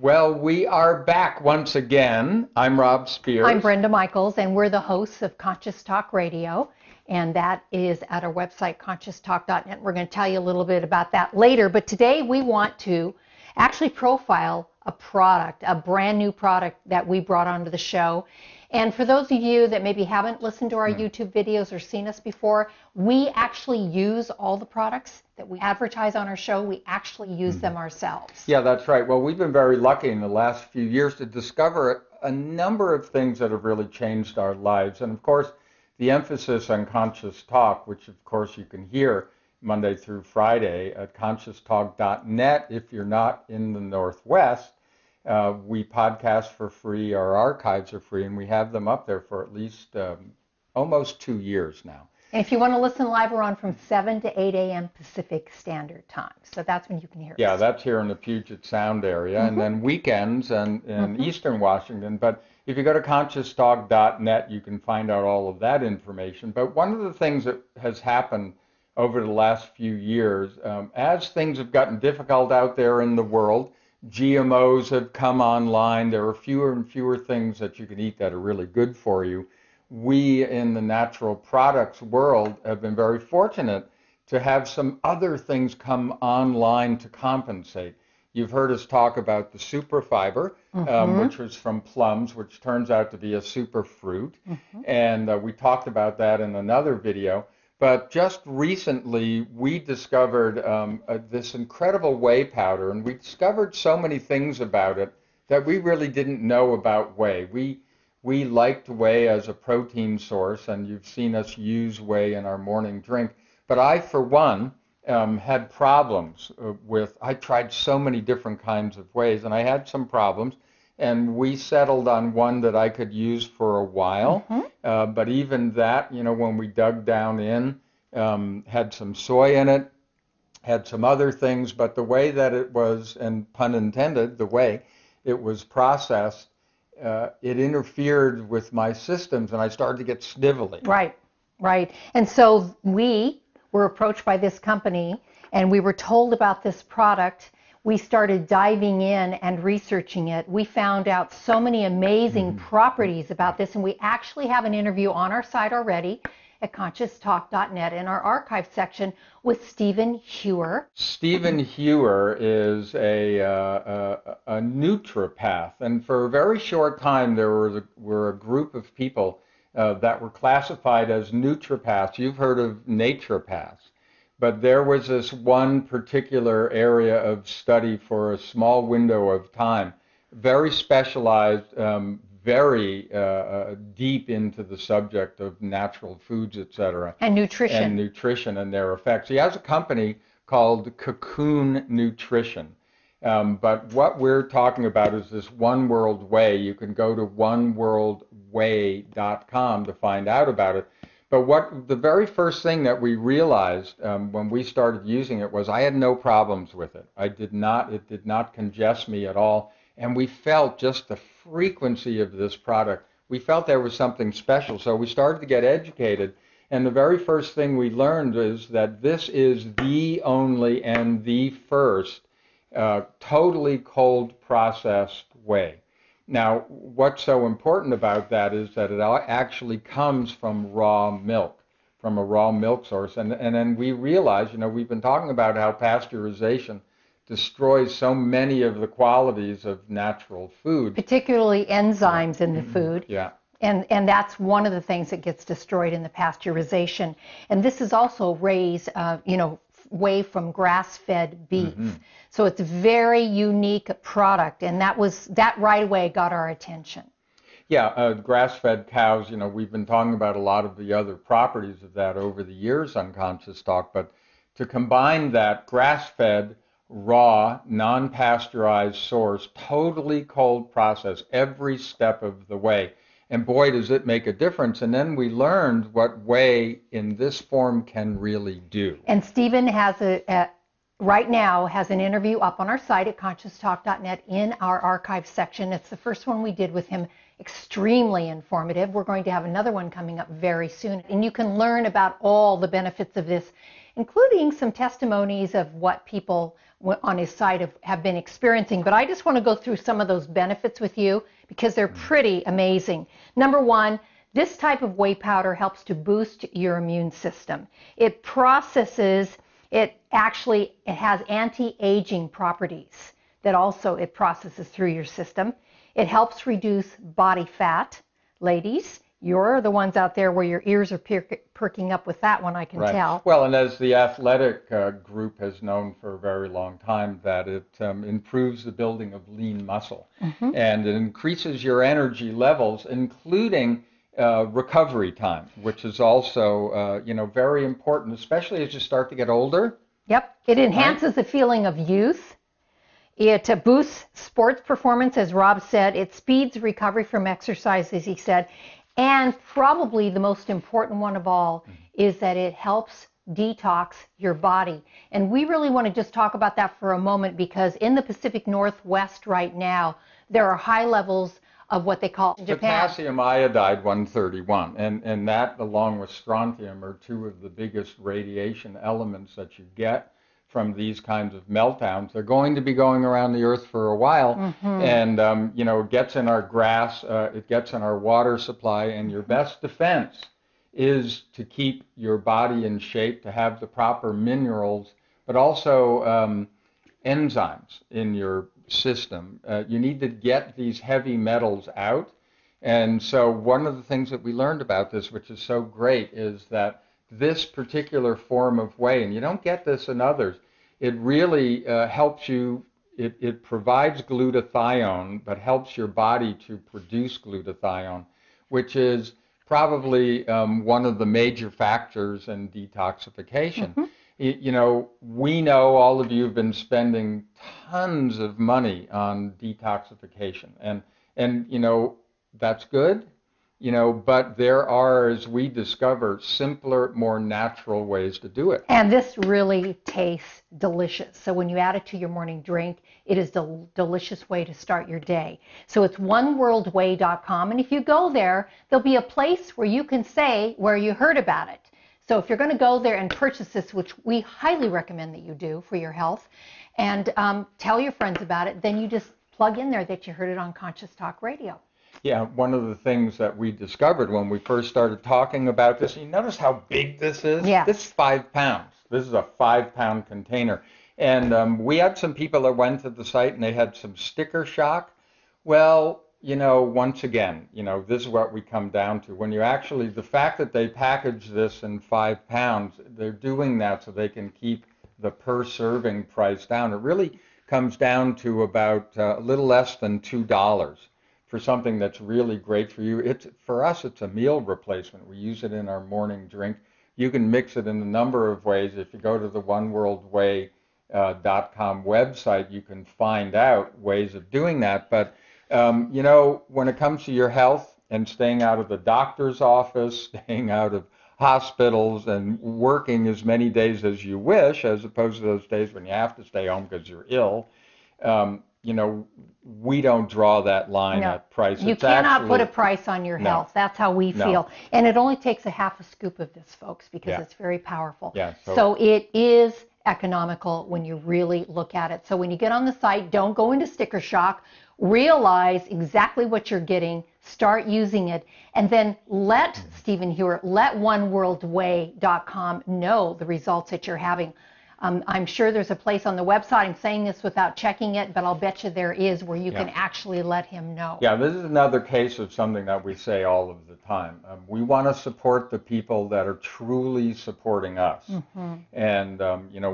Well, we are back once again. I'm Rob Spears. I'm Brenda Michaels, and we're the hosts of Conscious Talk Radio, and that is at our website, conscioustalk.net. We're going to tell you a little bit about that later, but today we want to actually profile a product, a brand new product that we brought onto the show. And for those of you that maybe haven't listened to our YouTube videos or seen us before, we actually use all the products that we advertise on our show. We actually use them ourselves. Yeah, that's right. Well, we've been very lucky in the last few years to discover a number of things that have really changed our lives. And of course, the emphasis on Conscious Talk, which of course you can hear Monday through Friday at conscioustalk.net. If you're not in the Northwest, we podcast for free. Our archives are free, and we have them up there for at least almost 2 years now. And if you want to listen live, we're on from 7 to 8 a.m. Pacific Standard Time. So that's when you can hear us. Yeah, that's here in the Puget Sound area, and then weekends and in Eastern Washington. But if you go to conscioustalk.net, you can find out all of that information. But one of the things that has happened over the last few years, as things have gotten difficult out there in the world, GMOs have come online. There are fewer and fewer things that you can eat that are really good for you. We in the natural products world have been very fortunate to have some other things come online to compensate. You've heard us talk about the superfiber, which was from plums, which turns out to be a superfruit. And we talked about that in another video. But just recently, we discovered this incredible whey powder, and we discovered so many things about it that we really didn't know about whey. We liked whey as a protein source, and you've seen us use whey in our morning drink. But I, for one, had problems with, I tried so many different kinds of wheys, and I had some problems. And we settled on one that I could use for a while. But even that, you know, when we dug down in, had some soy in it, had some other things. But the way that it was, and pun intended, the way it was processed, it interfered with my systems, and I started to get snivelly. Right, right. And so we were approached by this company, and we were told about this product. We started diving in and researching it. We found out so many amazing properties about this, and we actually have an interview on our site already at conscioustalk.net in our archive section with Stephen Hewer. Stephen Hewer is a nutripath, and for a very short time there were a group of people that were classified as nutripaths. You've heard of naturopaths. But there was this one particular area of study for a small window of time, very specialized, very deep into the subject of natural foods, etc. And nutrition. And nutrition and their effects. He has a company called Cocoon Nutrition. But what we're talking about is this One World Whey. You can go to oneworldwhey.com to find out about it. But the very first thing that we realized when we started using it was I had no problems with it. It did not congest me at all. And we felt just the frequency of this product. We felt there was something special. So we started to get educated. And the very first thing we learned is that this is the only and the first totally cold processed whey. Now, what's so important about that is that it actually comes from raw milk, from a raw milk source. And then we realize, you know, we've been talking about how pasteurization destroys so many of the qualities of natural food. Particularly enzymes in the food. Yeah. And that's one of the things that gets destroyed in the pasteurization. And this is also raised, whey from grass-fed beef. So it's a very unique product, and that right away got our attention. Yeah, grass-fed cows, you know, we've been talking about a lot of the other properties of that over the years on Conscious Talk, but to combine that grass-fed, raw, non-pasteurized source, totally cold process every step of the way, and boy, does it make a difference. And then we learned what whey in this form can really do. And Stephen has right now has an interview up on our site at conscioustalk.net in our archive section. It's the first one we did with him, extremely informative. We're going to have another one coming up very soon, and you can learn about all the benefits of this, including some testimonies of what people on his site have been experiencing. But I just want to go through some of those benefits with you because they're pretty amazing. Number one, this type of whey powder helps to boost your immune system. It processes, it has anti-aging properties that also it processes through your system. It helps reduce body fat. Ladies, you're the ones out there where your ears are perking up with that one, I can tell. Well, and as the athletic group has known for a very long time, that it improves the building of lean muscle, and it increases your energy levels, including recovery time, which is also very important, especially as you start to get older. Yep, it enhances the feeling of youth. It boosts sports performance, as Rob said. It speeds recovery from exercise, as he said. And probably the most important one of all is that it helps detox your body. And we really want to just talk about that for a moment, because in the Pacific Northwest right now, there are high levels of what they call potassium iodide 131, and that, along with strontium, are two of the biggest radiation elements that you get from these kinds of meltdowns. They're going to be going around the earth for a while, and it gets in our grass, it gets in our water supply, and your best defense is to keep your body in shape, to have the proper minerals, but also enzymes in your system. You need to get these heavy metals out. And so one of the things that we learned about this, which is so great, is that this particular form of whey, and you don't get this in others, it really helps you, it provides glutathione, but helps your body to produce glutathione, which is probably one of the major factors in detoxification. We know all of you have been spending tons of money on detoxification, and that's good, but there are, as we discover, simpler, more natural ways to do it. And this really tastes delicious. So when you add it to your morning drink, it is a delicious way to start your day. So it's oneworldwhey.com, and if you go there, there'll be a place where you can say where you heard about it. So if you're going to go there and purchase this, which we highly recommend that you do for your health, and tell your friends about it, then you just plug in there that you heard it on Conscious Talk Radio. Yeah, one of the things that we discovered when we first started talking about this, you notice how big this is? Yeah. This is 5 pounds. This is a 5-pound container. And we had some people that went to the site and they had some sticker shock. Well, once again, this is what we come down to. When you actually, the fact that they package this in 5 pounds, they're doing that so they can keep the per serving price down. It really comes down to about a little less than $2 for something that's really great for you. For us, it's a meal replacement. We use it in our morning drink. You can mix it in a number of ways. If you go to the oneworldwhey.com website, you can find out ways of doing that. But when it comes to your health and staying out of the doctor's office, staying out of hospitals, and working as many days as you wish, as opposed to those days when you have to stay home because you're ill, we don't draw that line at price. You cannot put a price on your health. That's how we feel. And it only takes a half a scoop of this, folks, because it's very powerful. Yeah, so it is economical when you really look at it. So when you get on the site, don't go into sticker shock. Realize exactly what you're getting. Start using it. And then let Stephen Hewer, let oneworldwhey.com know the results that you're having. I'm sure there's a place on the website, I'm saying this without checking it, but I'll bet you there is, where you can actually let him know. Yeah, this is another case of something that we say all of the time. We want to support the people that are truly supporting us. And,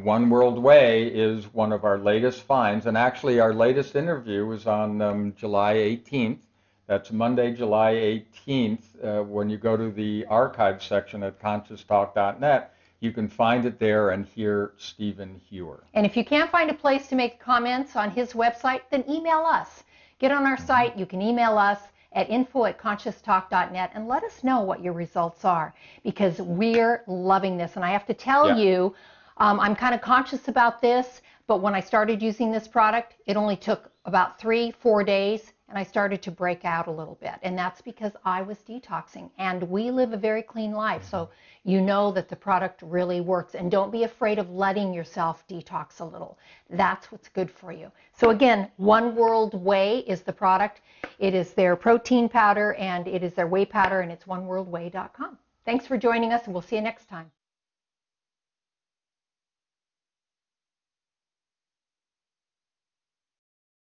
One World Whey is one of our latest finds, and actually our latest interview was on July 18th. That's Monday, July 18th. When you go to the archive section at conscioustalk.net, you can find it there and hear Stephen Hewer. And if you can't find a place to make comments on his website, then email us. Get on our site. You can email us at info@conscioustalk.net and let us know what your results are, because we're loving this. And I have to tell you, I'm kind of conscious about this, but when I started using this product, it only took about 3-4 days, and I started to break out a little bit. And that's because I was detoxing. And we live a very clean life, so you know that the product really works. And don't be afraid of letting yourself detox a little. That's what's good for you. So again, One World Whey is the product. It is their protein powder, and it is their whey powder, and it's oneworldwhey.com. Thanks for joining us, and we'll see you next time.